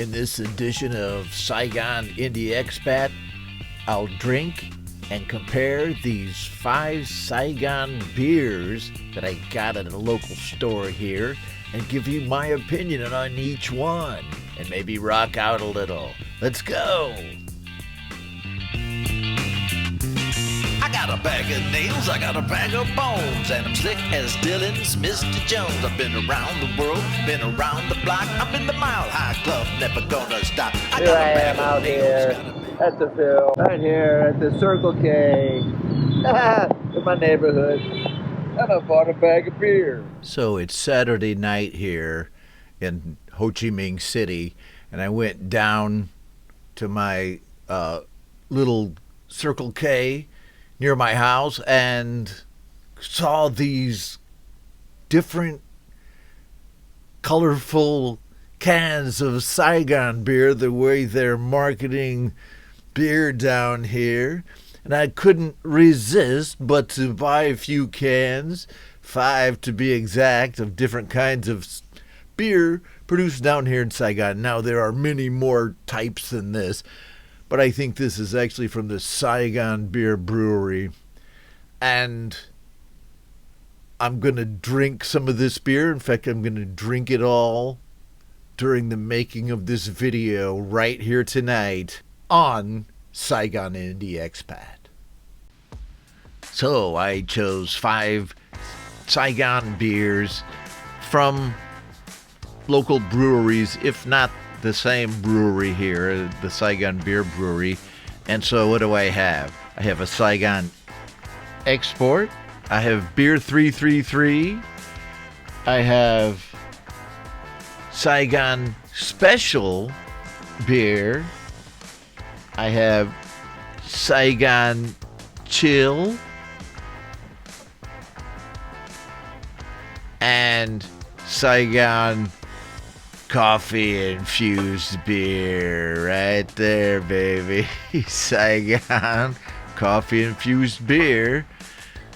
In this edition of Saigon Indie Expat, I'll drink and compare these 5 Saigon beers that I got at a local store here and give you my opinion on each one and maybe rock out a little. Let's go! I got a bag of nails, I got a bag of bones, and I'm slick as Dylan's Mr. Jones. I've been around the world, been around the block. I'm in the Mile High Club, never gonna stop. Here I am out here at the Phil, right here at the Circle K in my neighborhood, and I bought a bag of beer. So it's Saturday night here in Ho Chi Minh City, and I went down to my little Circle K near my house and saw these different colorful cans of Saigon beer, the way they're marketing beer down here. And I couldn't resist but to buy a few cans, 5 to be exact, of different kinds of beer produced down here in Saigon. Now, there are many more types than this, but I think this is actually from the Saigon Beer Brewery. And I'm going to drink some of this beer. In fact, I'm going to drink it all during the making of this video right here tonight on Saigon Indie Expat. So I chose 5 Saigon beers from local breweries, if not the same brewery here, the Saigon Beer Brewery. And so what do I have? I have a Saigon Export. I have Beer 333. I have Saigon Special beer. I have Saigon Chill. And Saigon Coffee Infused beer. Right there, baby. Saigon Coffee Infused beer.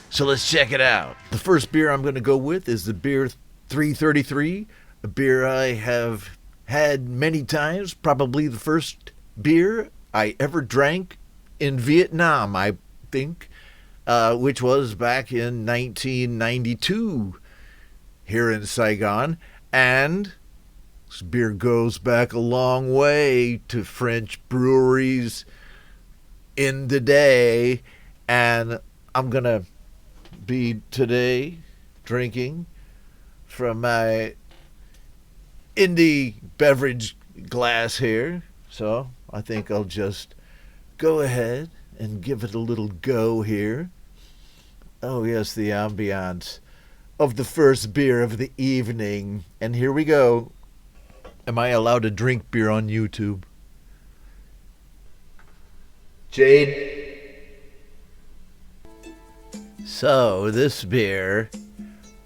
So let's check it out. The first beer I'm going to go with is the Beer 333, a beer I have had many times, probably the first beer I ever drank in Vietnam, I think, which was back in 1992 here in Saigon. And this beer goes back a long way to French breweries in the day, and I'm going to be today drinking from my indie beverage glass here. So I think I'll just go ahead and give it a little go here. Oh yes, the ambiance of the first beer of the evening. And here we go. Am I allowed to drink beer on YouTube? Jade? So this beer,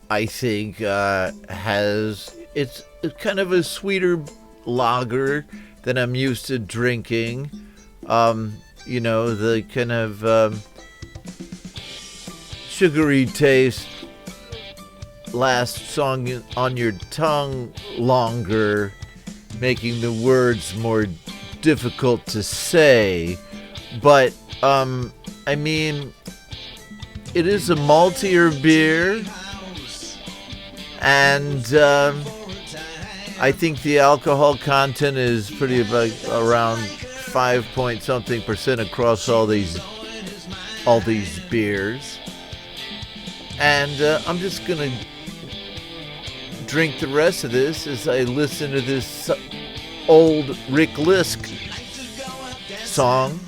I think, it's kind of a sweeter lager than I'm used to drinking. You know, the kind of sugary taste lasts on your tongue longer, making the words more difficult to say. But I mean, it is a maltier beer, and I think the alcohol content is pretty about around 5 point something % across all these beers. And I'm just gonna drink the rest of this as I listen to this old Rick Lisk song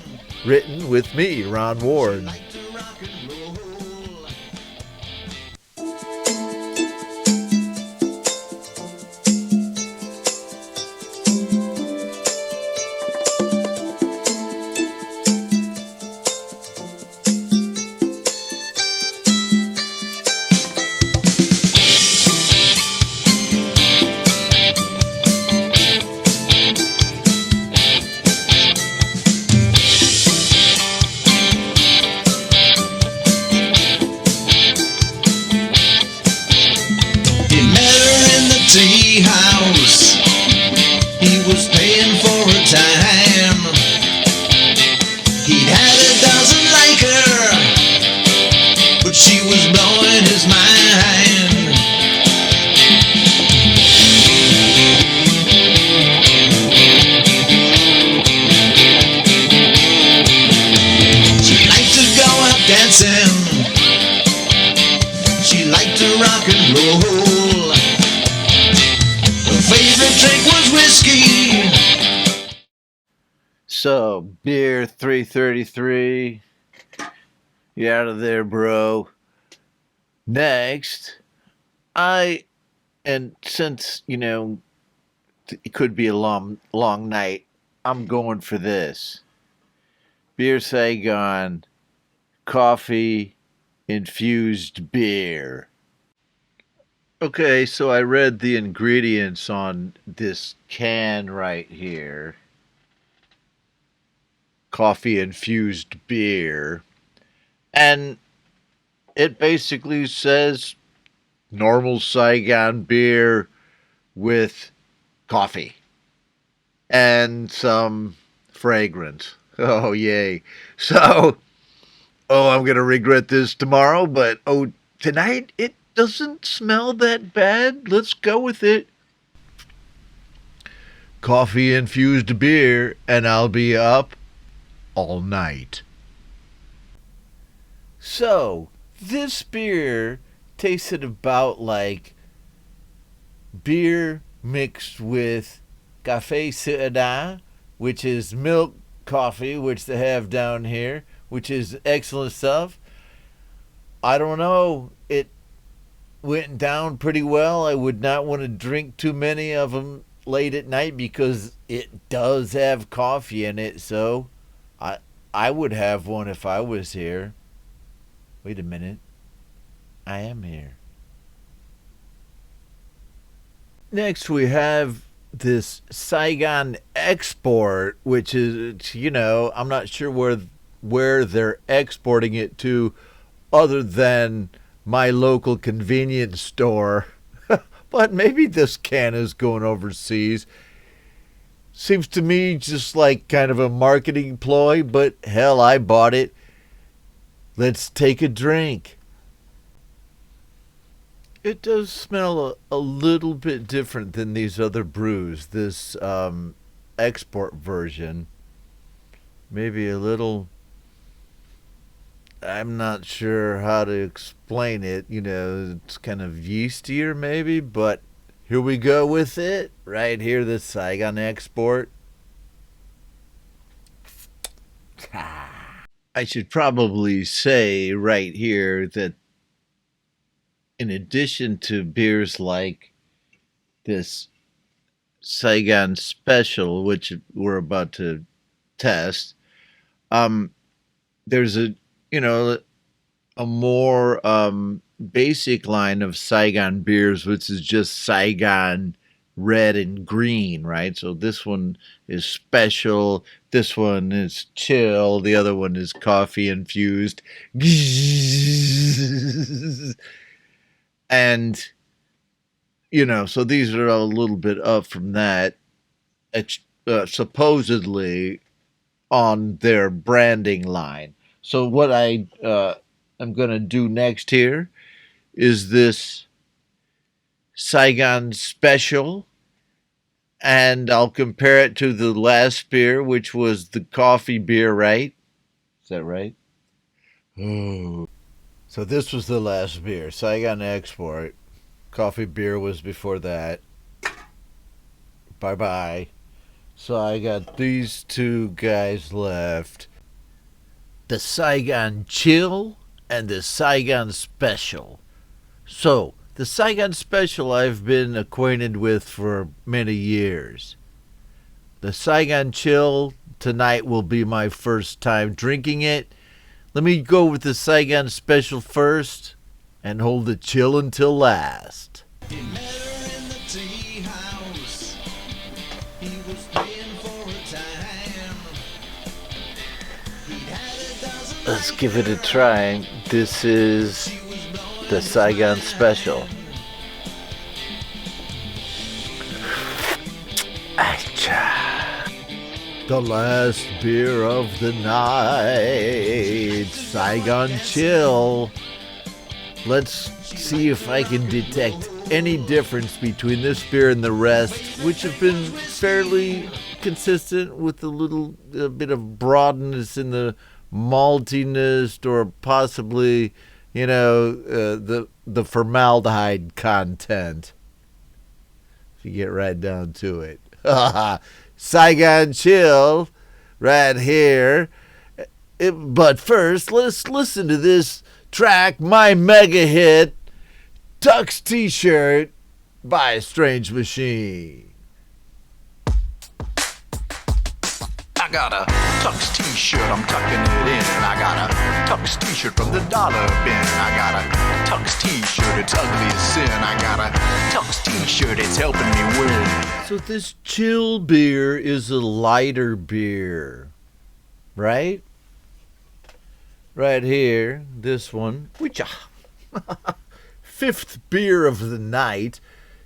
written with me, Ron Ward. paying for a time. He'd had a dozen like her, but she was blowing his mind. She liked to go out dancing. She liked to rock and roll. Her favorite drink was whiskey. So, beer 333. You out of there, bro. Next, and since, you know, it could be a long night, I'm going for this. Beer Saigon coffee infused beer. Okay, so I read the ingredients on this can right here. Coffee infused beer. And it basically says normal Saigon beer with coffee and some fragrance. Oh, yay. So, I'm going to regret this tomorrow, but tonight it doesn't smell that bad. Let's go with it. Coffee infused beer, and I'll be up all night. So, this beer tasted about like beer mixed with café citadin, which is milk coffee, which they have down here, which is excellent stuff. I don't know. It went down pretty well. I would not want to drink too many of them late at night because it does have coffee in it. So I would have one if I was here. Wait a minute. I am here. Next we have this Saigon Export, which is, you know, I'm not sure where they're exporting it to other than my local convenience store. But maybe this can is going overseas. Seems to me just like kind of a marketing ploy, but hell, I bought it. Let's take a drink. It does smell a little bit different than these other brews. This export version. Maybe a little... I'm not sure how to explain it. You know, it's kind of yeastier maybe, but here we go with it. Right here, the Saigon Export. I should probably say right here that in addition to beers like this Saigon Special, which we're about to test, there's a more basic line of Saigon beers, which is just Saigon red and green, right? So this one is special, this one is chill, the other one is coffee infused. And, you know, so these are a little bit up from that. It's supposedly on their branding line. So what I'm going to do next here is this Saigon Special, and I'll compare it to the last beer, which was the coffee beer, right? Is that right? Oh. So this was the last beer, Saigon Export. Coffee beer was before that. Bye-bye. So I got these two guys left. The Saigon Chill and the Saigon Special. So, the Saigon Special I've been acquainted with for many years. The Saigon Chill tonight will be my first time drinking it. Let me go with the Saigon Special first and hold the chill until last. He met her in the tea house. He was paying for a time. He'd had a dozen. Let's give it a try. This is the Saigon Special. Acha. The last beer of the night, Saigon Chill. Let's see if I can detect any difference between this beer and the rest, which have been fairly consistent with a little bit of broadness in the maltiness, or possibly, the formaldehyde content. If you get right down to it. Saigon Chill right here. But first, let's listen to this track, my mega hit, Tux T-shirt by StrangeMachine. I got a Tux t-shirt, I'm tucking it in. I got a Tux t-shirt from the dollar bin. I got a Tux t-shirt, it's ugly as sin. I got a Tux t-shirt, it's helping me win. So this chill beer is a lighter beer, right? Right here, this one, which fifth beer of the night,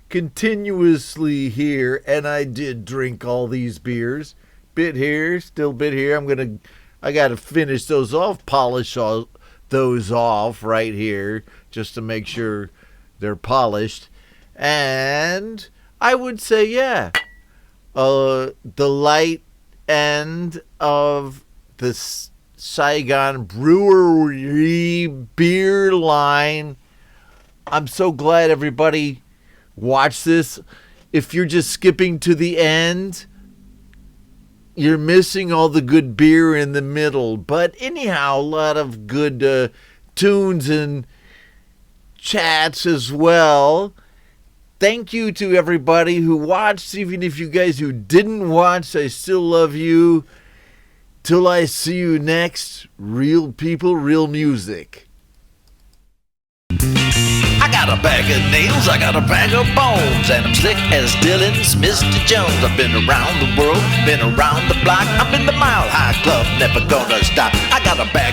continuously here, and I did drink all these beers. Bit here, still bit here. I gotta finish those off, polish those off right here, just to make sure they're polished. And I would say, yeah, the light end of the Saigon Brewery beer line. I'm so glad everybody watched this. If you're just skipping to the end, you're missing all the good beer in the middle. But anyhow, a lot of good tunes and chats as well. Thank you to everybody who watched. Even if you guys who didn't watch, I still love you. Till I see you next, real people, real music. I got a bag of nails, I got a bag of bones, and I'm slick as Dylan's Mr. Jones. I've been around the world, been around the block. I'm in the Mile High Club, never gonna stop. I got a bag